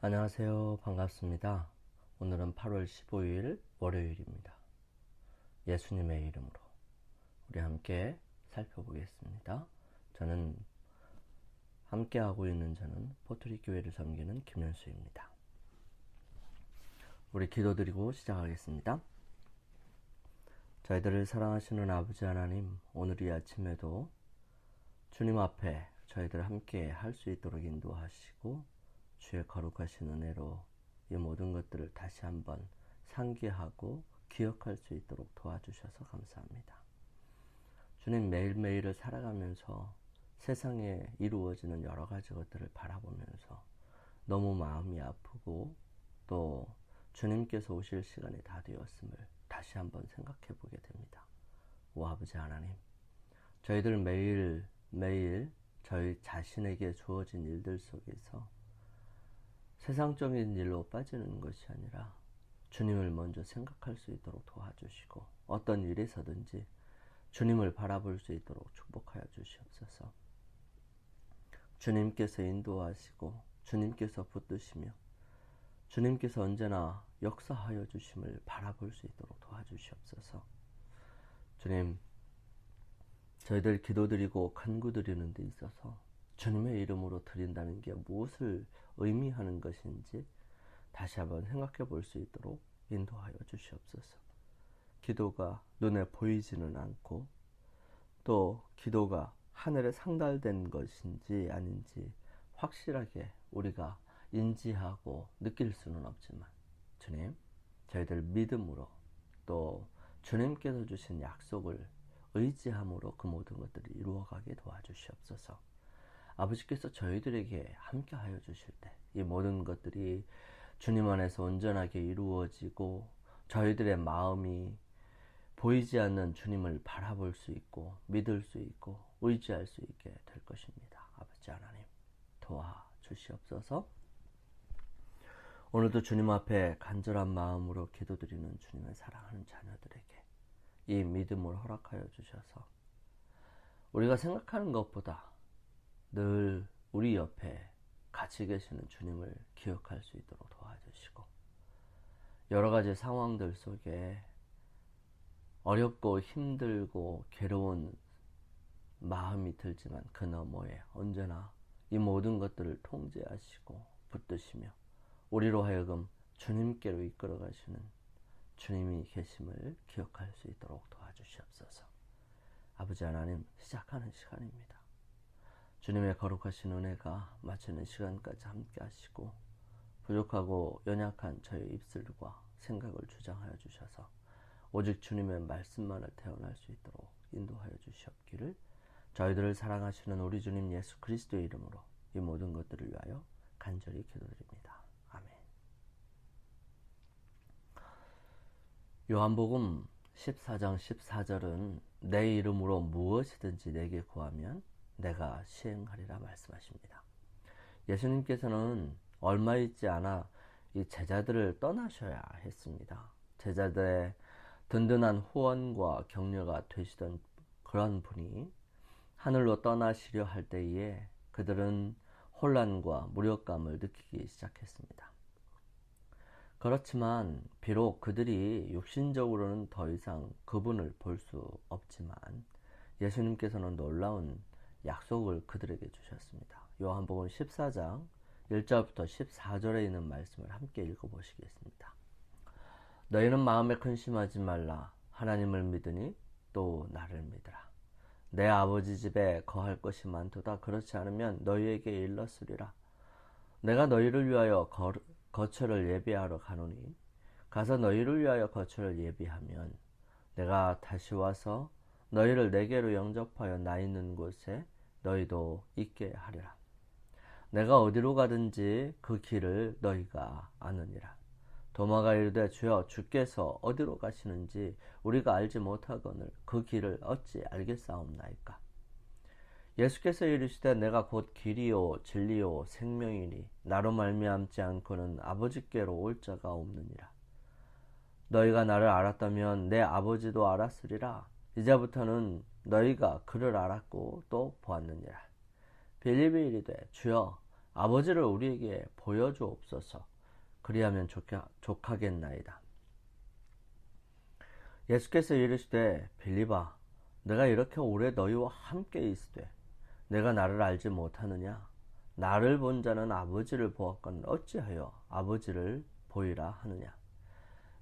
안녕하세요. 반갑습니다. 오늘은 8월 15일 월요일입니다. 예수님의 이름으로 우리 함께 살펴보겠습니다. 저는 함께하고 있는 저는 포트리 교회를 섬기는 김현수입니다. 우리 기도드리고 시작하겠습니다. 저희들을 사랑하시는 아버지 하나님, 오늘 이 아침에도 주님 앞에 저희들 함께 할 수 있도록 인도하시고 주의 거룩하신 은혜로 이 모든 것들을 다시 한번 상기하고 기억할 수 있도록 도와주셔서 감사합니다. 주님, 매일매일을 살아가면서 세상에 이루어지는 여러 가지 것들을 바라보면서 너무 마음이 아프고 또 주님께서 오실 시간이 다 되었음을 다시 한번 생각해 보게 됩니다. 오 아버지 하나님, 저희들 매일 저희 자신에게 주어진 일들 속에서 세상적인 일로 빠지는 것이 아니라 주님을 먼저 생각할 수 있도록 도와주시고 어떤 일에서든지 주님을 바라볼 수 있도록 축복하여 주시옵소서. 주님께서 인도하시고 주님께서 붙드시며 주님께서 언제나 역사하여 주심을 바라볼 수 있도록 도와주시옵소서. 주님, 저희들 기도드리고 간구드리는 데 있어서 주님의 이름으로 드린다는 게 무엇을 의미하는 것인지 다시 한번 생각해 볼 수 있도록 인도하여 주시옵소서. 기도가 눈에 보이지는 않고 또 기도가 하늘에 상달된 것인지 아닌지 확실하게 우리가 인지하고 느낄 수는 없지만 주님, 저희들 믿음으로 또 주님께서 주신 약속을 의지함으로 그 모든 것들을 이루어가게 도와주시옵소서. 아버지께서 저희들에게 함께하여 주실 때 이 모든 것들이 주님 안에서 온전하게 이루어지고 저희들의 마음이 보이지 않는 주님을 바라볼 수 있고 믿을 수 있고 의지할 수 있게 될 것입니다. 아버지 하나님, 도와주시옵소서. 오늘도 주님 앞에 간절한 마음으로 기도드리는 주님의 사랑하는 자녀들에게 이 믿음을 허락하여 주셔서 우리가 생각하는 것보다 늘 우리 옆에 같이 계시는 주님을 기억할 수 있도록 도와주시고 여러 가지 상황들 속에 어렵고 힘들고 괴로운 마음이 들지만 그 너머에 언제나 이 모든 것들을 통제하시고 붙드시며 우리로 하여금 주님께로 이끌어 가시는 주님이 계심을 기억할 수 있도록 도와주시옵소서. 아버지 하나님, 시작하는 시간입니다. 주님의 거룩하신 은혜가 마치는 시간까지 함께 하시고 부족하고 연약한 저의 입술과 생각을 주장하여 주셔서 오직 주님의 말씀만을 태어날 수 있도록 인도하여 주시옵기를 저희들을 사랑하시는 우리 주님 예수 그리스도의 이름으로 이 모든 것들을 위하여 간절히 기도드립니다. 아멘. 요한복음 14장 14절은 내 이름으로 무엇이든지 내게 구하면 내가 시행하리라 말씀하십니다. 예수님께서는 얼마 있지 않아 이 제자들을 떠나셔야 했습니다. 제자들의 든든한 후원과 격려가 되시던 그런 분이 하늘로 떠나시려 할 때에 그들은 혼란과 무력감을 느끼기 시작했습니다. 그렇지만 비록 그들이 육신적으로는 더 이상 그분을 볼 수 없지만 예수님께서는 놀라운 약속을 그들에게 주셨습니다. 요한복음 14장 1절부터 14절에 있는 말씀을 함께 읽어보시겠습니다. 너희는 마음에 근심하지 말라. 하나님을 믿으니 또 나를 믿으라. 내 아버지 집에 거할 것이 많도다. 그렇지 않으면 너희에게 일렀으리라. 내가 너희를 위하여 거처를 예비하러 가노니 가서 너희를 위하여 거처를 예비하면 내가 다시 와서 너희를 내게로 영접하여 나 있는 곳에 너희도 있게 하리라. 내가 어디로 가든지 그 길을 너희가 아느니라. 도마가 이르되 주여 주께서 어디로 가시는지 우리가 알지 못하거늘 그 길을 어찌 알겠사옵나이까. 예수께서 이르시되 내가 곧 길이요 진리요 생명이니 나로 말미암지 않고는 아버지께로 올 자가 없느니라. 너희가 나를 알았다면 내 아버지도 알았으리라. 이제부터는 너희가 그를 알았고 또 보았느니라. 빌립이 이르되 주여 아버지를 우리에게 보여주옵소서. 그리하면 족하겠나이다. 예수께서 이르시되 빌립아, 내가 이렇게 오래 너희와 함께 있으되 내가 나를 알지 못하느냐? 나를 본 자는 아버지를 보았거늘 어찌하여 아버지를 보이라 하느냐?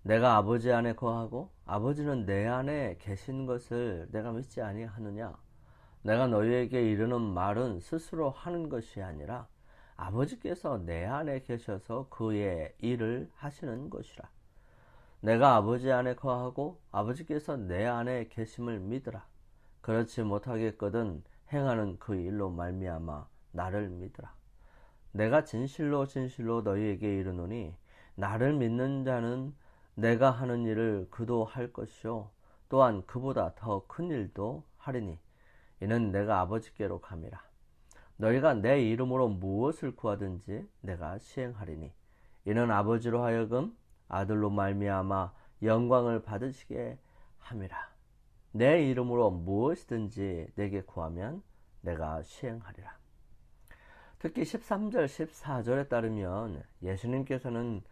내가 아버지 안에 거하고 아버지는 내 안에 계신 것을 내가 믿지 아니하느냐? 내가 너희에게 이르는 말은 스스로 하는 것이 아니라 아버지께서 내 안에 계셔서 그의 일을 하시는 것이라. 내가 아버지 안에 거하고 아버지께서 내 안에 계심을 믿으라. 그렇지 못하겠거든 행하는 그 일로 말미암아 나를 믿으라. 내가 진실로 진실로 너희에게 이르노니 나를 믿는 자는 내가 하는 일을 그도 할 것이요 또한 그보다 더 큰 일도 하리니 이는 내가 아버지께로 감이라. 너희가 내 이름으로 무엇을 구하든지 내가 시행하리니 이는 아버지로 하여금 아들로 말미암아 영광을 받으시게 함이라. 내 이름으로 무엇이든지 내게 구하면 내가 시행하리라. 특히 13절 14절에 따르면 예수님께서는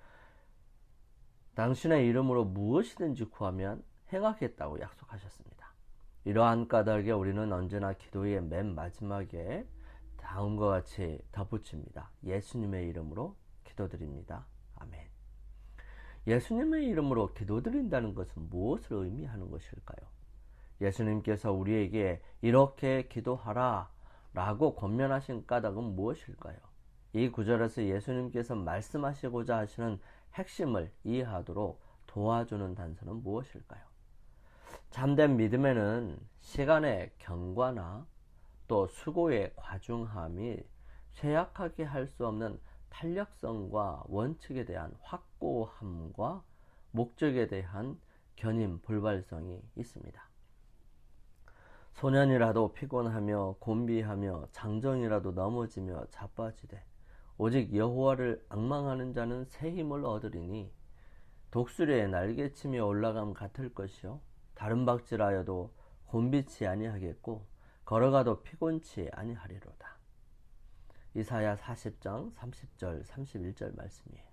당신의 이름으로 무엇이든지 구하면 행하겠다고 약속하셨습니다. 이러한 까닭에 우리는 언제나 기도의 맨 마지막에 다음과 같이 덧붙입니다. 예수님의 이름으로 기도드립니다. 아멘. 예수님의 이름으로 기도드린다는 것은 무엇을 의미하는 것일까요? 예수님께서 우리에게 이렇게 기도하라 라고 권면하신 까닭은 무엇일까요? 이 구절에서 예수님께서 말씀하시고자 하시는 핵심을 이해하도록 도와주는 단서는 무엇일까요? 참된 믿음에는 시간의 경과나 또 수고의 과중함이 쇠약하게 할 수 없는 탄력성과 원칙에 대한 확고함과 목적에 대한 견인 불발성이 있습니다. 소년이라도 피곤하며 곤비하며 장정이라도 넘어지며 자빠지되 오직 여호와를 앙망하는 자는 새 힘을 얻으리니 독수리의 날개침이 올라감 같을 것이요 다른 박질하여도 곤비치 아니하겠고 걸어가도 피곤치 아니하리로다. 이사야 40장 30절 31절 말씀이에요.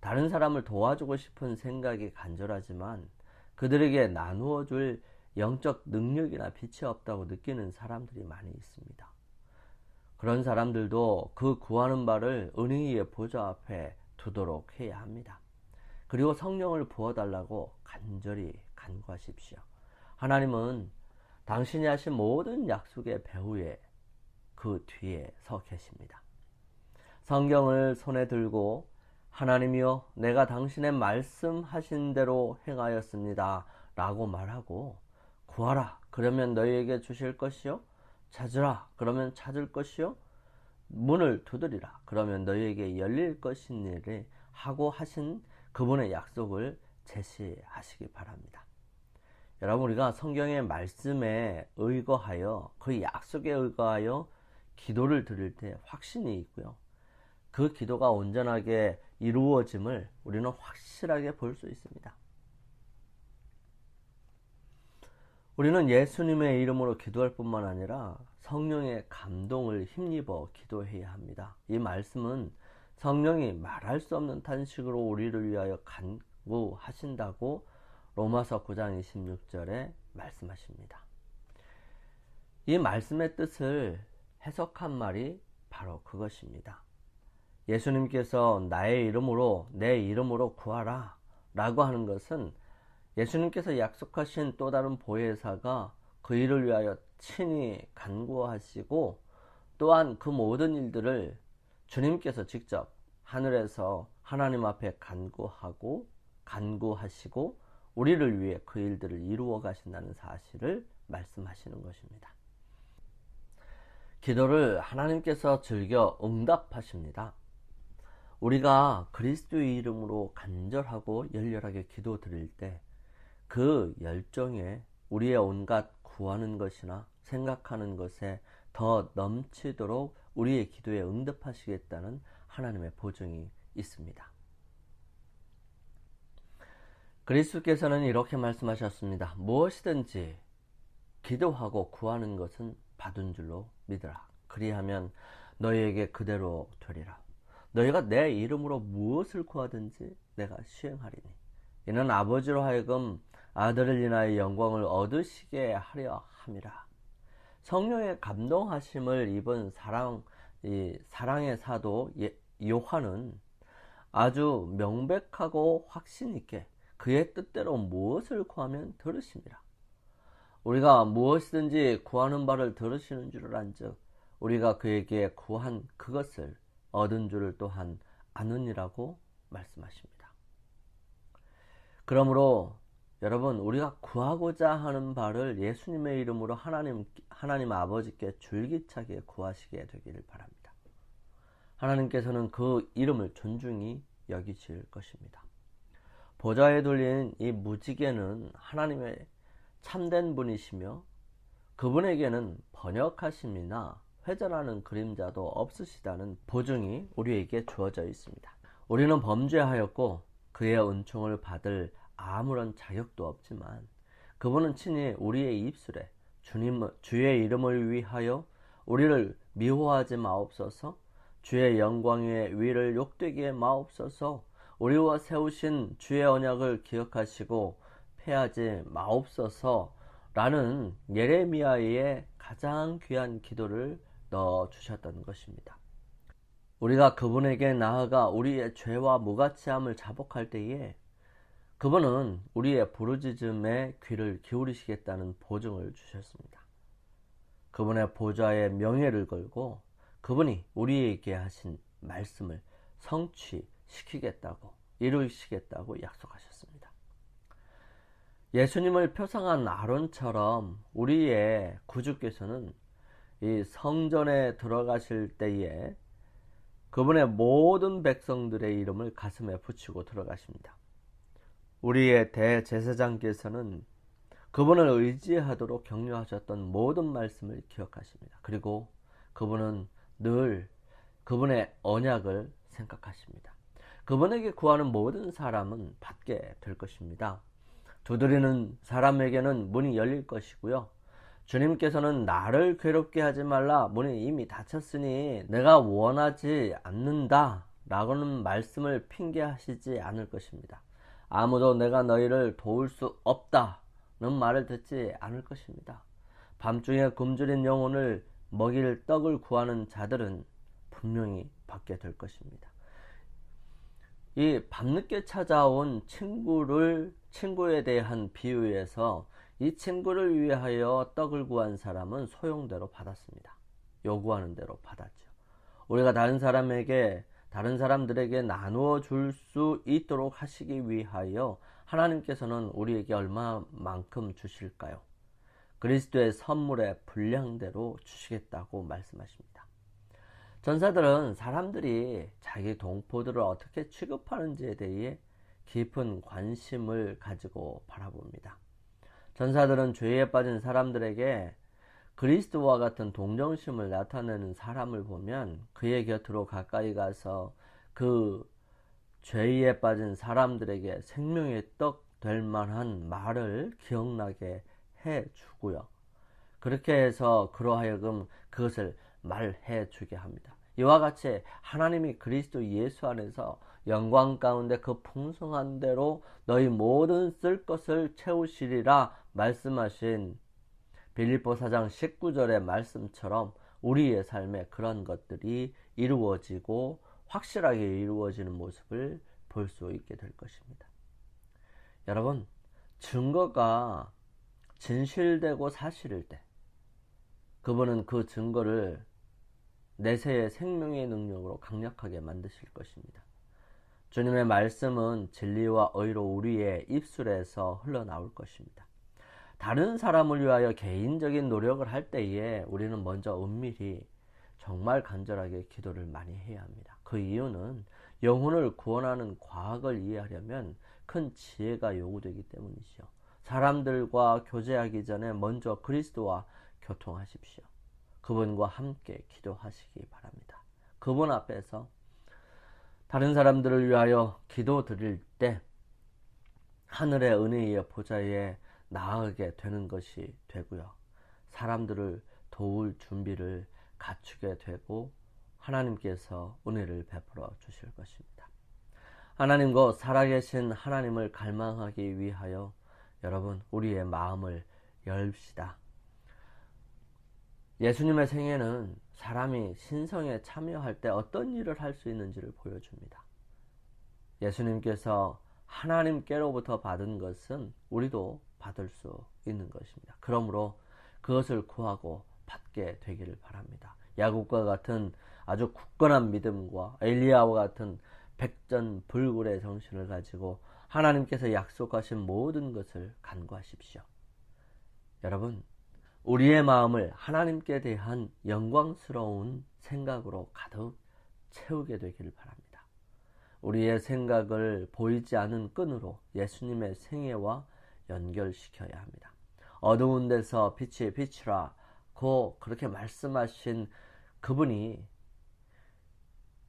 다른 사람을 도와주고 싶은 생각이 간절하지만 그들에게 나누어 줄 영적 능력이나 빛이 없다고 느끼는 사람들이 많이 있습니다. 그런 사람들도 그 구하는 바를 은혜의 보좌 앞에 두도록 해야 합니다. 그리고 성령을 부어달라고 간절히 간구하십시오. 하나님은 당신이 하신 모든 약속의 배후에 그 뒤에 서 계십니다. 성경을 손에 들고 하나님이여 내가 당신의 말씀하신 대로 행하였습니다 라고 말하고 구하라 그러면 너희에게 주실 것이요 찾으라 그러면 찾을 것이요 문을 두드리라 그러면 너희에게 열릴 것이니를 하고 하신 그분의 약속을 제시하시기 바랍니다. 여러분 우리가 성경의 말씀에 의거하여 그 약속에 의거하여 기도를 드릴 때 확신이 있고요. 그 기도가 온전하게 이루어짐을 우리는 확실하게 볼 수 있습니다. 우리는 예수님의 이름으로 기도할 뿐만 아니라 성령의 감동을 힘입어 기도해야 합니다. 이 말씀은 성령이 말할 수 없는 탄식으로 우리를 위하여 간구하신다고 로마서 9장 26절에 말씀하십니다. 이 말씀의 뜻을 해석한 말이 바로 그것입니다. 예수님께서 나의 이름으로 내 이름으로 구하라 라고 하는 것은 예수님께서 약속하신 또 다른 보혜사가 그 일을 위하여 친히 간구하시고 또한 그 모든 일들을 주님께서 직접 하늘에서 하나님 앞에 간구하시고 우리를 위해 그 일들을 이루어 가신다는 사실을 말씀하시는 것입니다. 기도를 하나님께서 즐겨 응답하십니다. 우리가 그리스도의 이름으로 간절하고 열렬하게 기도 드릴 때 그 열정에 우리의 온갖 구하는 것이나 생각하는 것에 더 넘치도록 우리의 기도에 응답하시겠다는 하나님의 보증이 있습니다. 그리스도께서는 이렇게 말씀하셨습니다. 무엇이든지 기도하고 구하는 것은 받은 줄로 믿으라. 그리하면 너희에게 그대로 되리라. 너희가 내 이름으로 무엇을 구하든지 내가 시행하리니 이는 아버지로 하여금 아들을 인하여 영광을 얻으시게 하려 함이라. 성령의 감동하심을 입은 사랑의 사도 요한은 아주 명백하고 확신 있게 그의 뜻대로 무엇을 구하면 들으십니다. 우리가 무엇이든지 구하는 바를 들으시는 줄을 안즉 우리가 그에게 구한 그것을 얻은 줄을 또한 아느니라고 말씀하십니다. 그러므로 여러분, 우리가 구하고자 하는 바를 예수님의 이름으로 하나님 아버지께 줄기차게 구하시게 되기를 바랍니다. 하나님께서는 그 이름을 존중히 여기실 것입니다. 보좌에 둘린 이 무지개는 하나님의 참된 분이시며 그분에게는 번역하심이나 회전하는 그림자도 없으시다는 보증이 우리에게 주어져 있습니다. 우리는 범죄하였고 그의 은총을 받을 아무런 자격도 없지만 그분은 친히 우리의 입술에 주의 이름을 위하여 우리를 미워하지 마옵소서, 주의 영광의 위를 욕되게 마옵소서, 우리와 세우신 주의 언약을 기억하시고 패하지 마옵소서 라는 예레미야의 가장 귀한 기도를 넣어주셨던 것입니다. 우리가 그분에게 나아가 우리의 죄와 무가치함을 자복할 때에 그분은 우리의 부르짖음에 귀를 기울이시겠다는 보증을 주셨습니다. 그분의 보좌에 명예를 걸고 그분이 우리에게 하신 말씀을 성취시키겠다고 이루시겠다고 약속하셨습니다. 예수님을 표상한 아론처럼 우리의 구주께서는 이 성전에 들어가실 때에 그분의 모든 백성들의 이름을 가슴에 붙이고 들어가십니다. 우리의 대제사장께서는 그분을 의지하도록 격려하셨던 모든 말씀을 기억하십니다. 그리고 그분은 늘 그분의 언약을 생각하십니다. 그분에게 구하는 모든 사람은 받게 될 것입니다. 두드리는 사람에게는 문이 열릴 것이고요. 주님께서는 나를 괴롭게 하지 말라, 문이 이미 닫혔으니 내가 원하지 않는다 라고는 말씀을 핑계하시지 않을 것입니다. 아무도 내가 너희를 도울 수 없다는 말을 듣지 않을 것입니다. 밤중에 굶주린 영혼을 먹일 떡을 구하는 자들은 분명히 받게 될 것입니다. 이 밤늦게 찾아온 친구에 대한 비유에서 이 친구를 위하여 떡을 구한 사람은 소용대로 받았습니다. 요구하는 대로 받았죠. 우리가 다른 사람들에게 나누어 줄 수 있도록 하시기 위하여 하나님께서는 우리에게 얼마만큼 주실까요? 그리스도의 선물의 분량대로 주시겠다고 말씀하십니다. 전사들은 사람들이 자기 동포들을 어떻게 취급하는지에 대해 깊은 관심을 가지고 바라봅니다. 전사들은 죄에 빠진 사람들에게 그리스도와 같은 동정심을 나타내는 사람을 보면 그의 곁으로 가까이 가서 그 죄에 빠진 사람들에게 생명의 떡 될 만한 말을 기억나게 해주고요. 그렇게 해서 그러하여금 그것을 말해주게 합니다. 이와 같이 하나님이 그리스도 예수 안에서 영광 가운데 그 풍성한 대로 너희 모든 쓸 것을 채우시리라 말씀하신 빌립보 4장 19절의 말씀처럼 우리의 삶에 그런 것들이 이루어지고 확실하게 이루어지는 모습을 볼 수 있게 될 것입니다. 여러분, 증거가 진실되고 사실일 때 그분은 그 증거를 내세의 생명의 능력으로 강력하게 만드실 것입니다. 주님의 말씀은 진리와 의로 우리의 입술에서 흘러나올 것입니다. 다른 사람을 위하여 개인적인 노력을 할 때에 우리는 먼저 은밀히 정말 간절하게 기도를 많이 해야 합니다. 그 이유는 영혼을 구원하는 과학을 이해하려면 큰 지혜가 요구되기 때문이죠. 사람들과 교제하기 전에 먼저 그리스도와 교통하십시오. 그분과 함께 기도하시기 바랍니다. 그분 앞에서 다른 사람들을 위하여 기도 드릴 때 하늘의 은혜의 보좌에 나아가게 되는 것이 되고요. 사람들을 도울 준비를 갖추게 되고 하나님께서 은혜를 베풀어 주실 것입니다. 하나님 곧 살아계신 하나님을 갈망하기 위하여 여러분 우리의 마음을 열읍시다. 예수님의 생애는 사람이 신성에 참여할 때 어떤 일을 할 수 있는지를 보여줍니다. 예수님께서 하나님께로부터 받은 것은 우리도 받을 수 있는 것입니다. 그러므로 그것을 구하고 받게 되기를 바랍니다. 야곱과 같은 아주 굳건한 믿음과 엘리야와 같은 백전불굴의 정신을 가지고 하나님께서 약속하신 모든 것을 간구하십시오. 여러분, 우리의 마음을 하나님께 대한 영광스러운 생각으로 가득 채우게 되기를 바랍니다. 우리의 생각을 보이지 않는 끈으로 예수님의 생애와 연결시켜야 합니다. 어두운 데서 빛이 비추라고 그렇게 말씀하신 그분이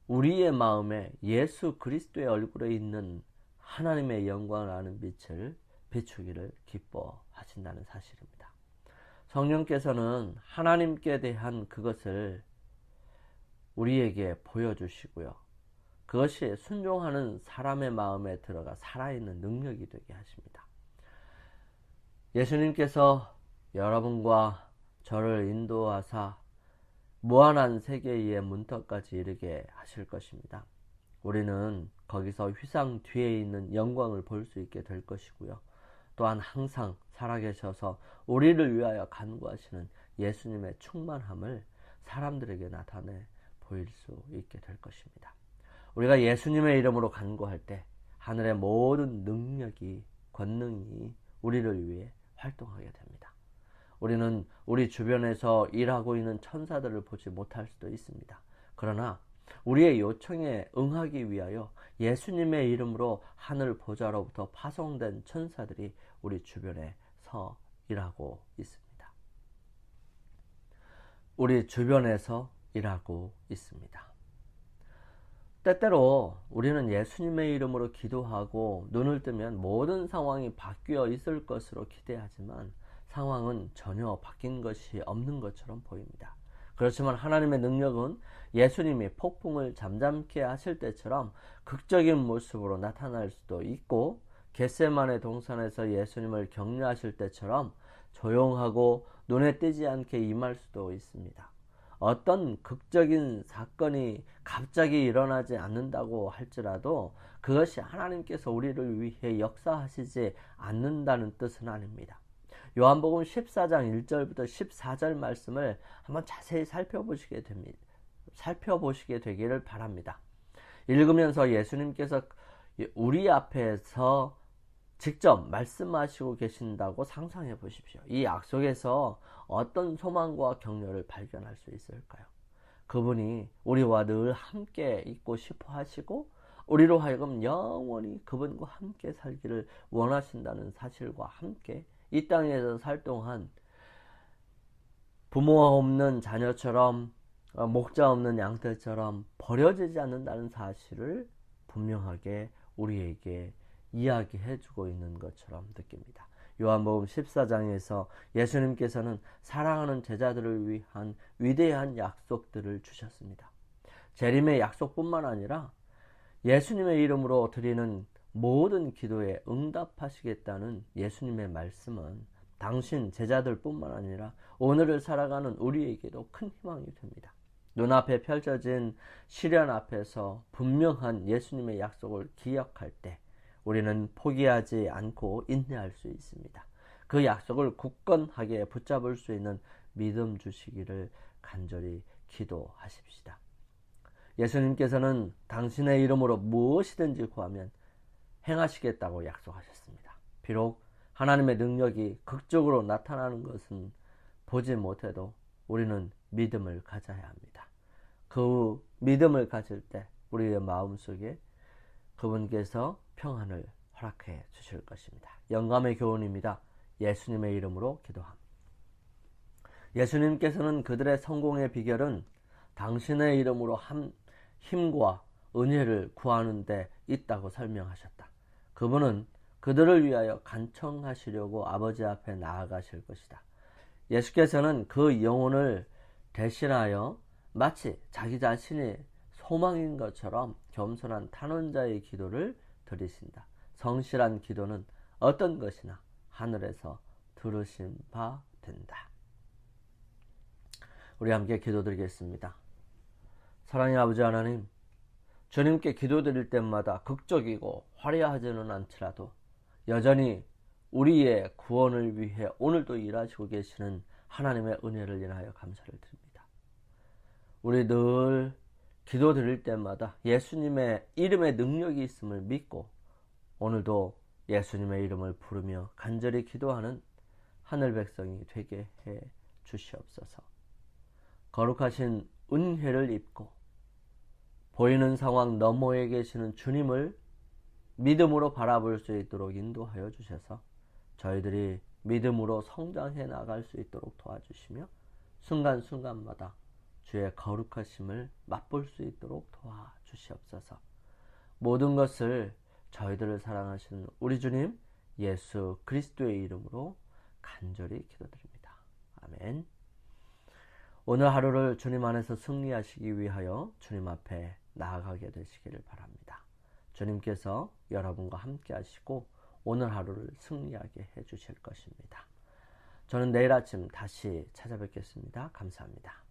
우리의 마음에 예수 그리스도의 얼굴에 있는 하나님의 영광을 아는 빛을 비추기를 기뻐하신다는 사실입니다. 성령께서는 하나님께 대한 그것을 우리에게 보여주시고요. 그것이 순종하는 사람의 마음에 들어가 살아있는 능력이 되게 하십니다. 예수님께서 여러분과 저를 인도하사 무한한 세계의 문턱까지 이르게 하실 것입니다. 우리는 거기서 휘상 뒤에 있는 영광을 볼 수 있게 될 것이고요. 또한 항상 살아계셔서 우리를 위하여 간구하시는 예수님의 충만함을 사람들에게 나타내 보일 수 있게 될 것입니다. 우리가 예수님의 이름으로 간구할 때 하늘의 모든 능력이, 권능이 우리를 위해 활동하게 됩니다. 우리는 우리 주변에서 일하고 있는 천사들을 보지 못할 수도 있습니다. 그러나 우리의 요청에 응하기 위하여 예수님의 이름으로 하늘 보좌로부터 파송된 천사들이 우리 주변에 서 일하고 있습니다. 우리 주변에서 일하고 있습니다. 때때로 우리는 예수님의 이름으로 기도하고 눈을 뜨면 모든 상황이 바뀌어 있을 것으로 기대하지만 상황은 전혀 바뀐 것이 없는 것처럼 보입니다. 그렇지만 하나님의 능력은 예수님이 폭풍을 잠잠케 하실 때처럼 극적인 모습으로 나타날 수도 있고 겟세마네 동산에서 예수님을 격려하실 때처럼 조용하고 눈에 띄지 않게 임할 수도 있습니다. 어떤 극적인 사건이 갑자기 일어나지 않는다고 할지라도 그것이 하나님께서 우리를 위해 역사하시지 않는다는 뜻은 아닙니다. 요한복음 14장 1절부터 14절 말씀을 한번 자세히 살펴보시게 되기를 바랍니다. 읽으면서 예수님께서 우리 앞에서 직접 말씀하시고 계신다고 상상해 보십시오. 이 약속에서 어떤 소망과 격려를 발견할 수 있을까요? 그분이 우리와 늘 함께 있고 싶어 하시고 우리로 하여금 영원히 그분과 함께 살기를 원하신다는 사실과 함께 이 땅에서 살 동안 부모가 없는 자녀처럼 목자 없는 양떼처럼 버려지지 않는다는 사실을 분명하게 우리에게 이야기해주고 있는 것처럼 느낍니다. 요한복음 14장에서 예수님께서는 사랑하는 제자들을 위한 위대한 약속들을 주셨습니다. 재림의 약속뿐만 아니라 예수님의 이름으로 드리는 모든 기도에 응답하시겠다는 예수님의 말씀은 당신 제자들뿐만 아니라 오늘을 살아가는 우리에게도 큰 희망이 됩니다. 눈앞에 펼쳐진 시련 앞에서 분명한 예수님의 약속을 기억할 때 우리는 포기하지 않고 인내할 수 있습니다. 그 약속을 굳건하게 붙잡을 수 있는 믿음 주시기를 간절히 기도하십시다. 예수님께서는 당신의 이름으로 무엇이든지 구하면 행하시겠다고 약속하셨습니다. 비록 하나님의 능력이 극적으로 나타나는 것은 보지 못해도 우리는 믿음을 가져야 합니다. 그 믿음을 가질 때 우리의 마음속에 그분께서 평안을 허락해 주실 것입니다. 영감의 교훈입니다. 예수님의 이름으로 기도함. 예수님께서는 그들의 성공의 비결은 당신의 이름으로 힘과 은혜를 구하는 데 있다고 설명하셨다. 그분은 그들을 위하여 간청하시려고 아버지 앞에 나아가실 것이다. 예수께서는 그 영혼을 대신하여 나아가실 것입니다. 그분은 그들의 성공의 비결은 당신의 이름으로 힘과 은혜를 구하는 데 있다고 설명하셨다. 그분은 그들을 위하여 간청하시려고 아버지 앞에 나아가실 것이다. 예수께서는 그 영혼을 대신하여 마치 자기 자신이 소망인 것처럼 겸손한 탄원자의 기도를 드리신다. 성실한 기도는 어떤 것이나 하늘에서 들으신 바 된다. 우리 함께 기도드리겠습니다. 사랑의 아버지 하나님, 주님께 기도드릴 때마다 극적이고 화려하지는 않더라도 여전히 우리의 구원을 위해 오늘도 일하시고 계시는 하나님의 은혜를 인하여 감사를 드립니다. 우리 늘 기도드릴 때마다 예수님의 이름에 능력이 있음을 믿고 오늘도 예수님의 이름을 부르며 간절히 기도하는 하늘 백성이 되게 해 주시옵소서. 거룩하신 은혜를 입고 보이는 상황 너머에 계시는 주님을 믿음으로 바라볼 수 있도록 인도하여 주셔서 저희들이 믿음으로 성장해 나갈 수 있도록 도와주시며 순간순간마다 주의 거룩하심을 맛볼 수 있도록 도와주시옵소서. 모든 것을 저희들을 사랑하시는 우리 주님 예수 그리스도의 이름으로 간절히 기도드립니다. 아멘. 오늘 하루를 주님 안에서 승리하시기 위하여 주님 앞에 나아가게 되시기를 바랍니다. 주님께서 여러분과 함께 하시고 오늘 하루를 승리하게 해주실 것입니다. 저는 내일 아침 다시 찾아뵙겠습니다. 감사합니다.